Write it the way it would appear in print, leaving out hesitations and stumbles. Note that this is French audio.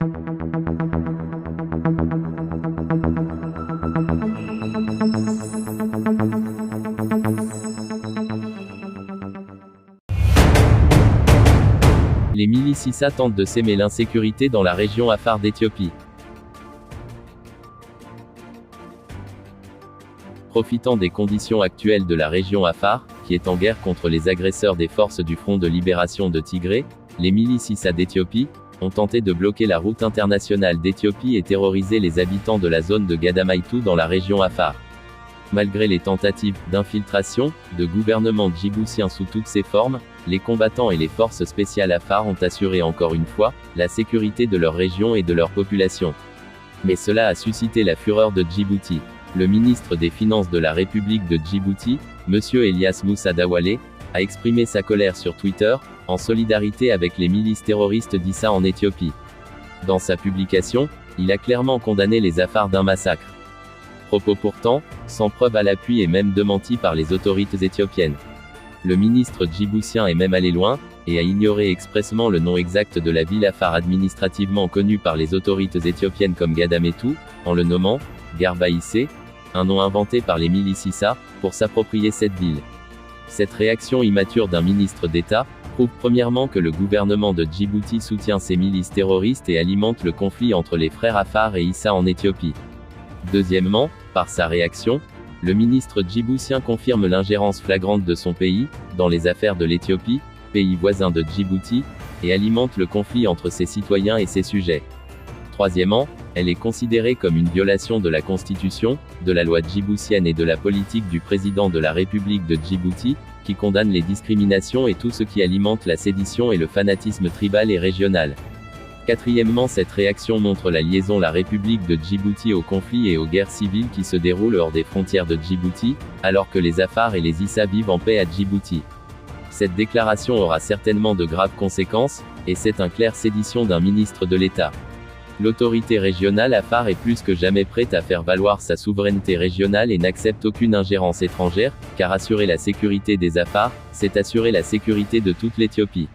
Les milices ISA tentent de s'aimer l'insécurité dans la région Afar d'Éthiopie. Profitant des conditions actuelles de la région Afar, qui est en guerre contre les agresseurs des forces du Front de libération de Tigré, les milices ISA d'Éthiopie ont tenté de bloquer la route internationale d'Éthiopie et terroriser les habitants de la zone de Gadamaitu dans la région Afar. Malgré les tentatives d'infiltration de gouvernement djiboutien sous toutes ses formes, les combattants et les forces spéciales Afar ont assuré encore une fois la sécurité de leur région et de leur population. Mais cela a suscité la fureur de Djibouti. Le ministre des Finances de la République de Djibouti, M. Elias Moussa Dawale, a exprimé sa colère sur Twitter, en solidarité avec les milices terroristes d'ISA en Éthiopie. Dans sa publication, il a clairement condamné les Afars d'un massacre. Propos pourtant, sans preuve à l'appui et même démentis par les autorités éthiopiennes. Le ministre djiboutien est même allé loin, et a ignoré expressément le nom exact de la ville Afar administrativement connue par les autorités éthiopiennes comme Gadametu, en le nommant Garba-Issé, un nom inventé par les milices ISA, pour s'approprier cette ville. Cette réaction immature d'un ministre d'État prouve premièrement que le gouvernement de Djibouti soutient ces milices terroristes et alimente le conflit entre les frères Afar et ISA en Éthiopie. Deuxièmement, par sa réaction, le ministre djiboutien confirme l'ingérence flagrante de son pays dans les affaires de l'Éthiopie, pays voisin de Djibouti, et alimente le conflit entre ses citoyens et ses sujets. Troisièmement, elle est considérée comme une violation de la Constitution, de la loi djiboutienne et de la politique du président de la République de Djibouti, qui condamne les discriminations et tout ce qui alimente la sédition et le fanatisme tribal et régional. Quatrièmement, cette réaction montre la liaison la République de Djibouti aux conflits et aux guerres civiles qui se déroulent hors des frontières de Djibouti, alors que les Afars et les ISA vivent en paix à Djibouti. Cette déclaration aura certainement de graves conséquences, et c'est une claire sédition d'un ministre de l'État. L'autorité régionale Afar est plus que jamais prête à faire valoir sa souveraineté régionale et n'accepte aucune ingérence étrangère, car assurer la sécurité des Afars, c'est assurer la sécurité de toute l'Éthiopie.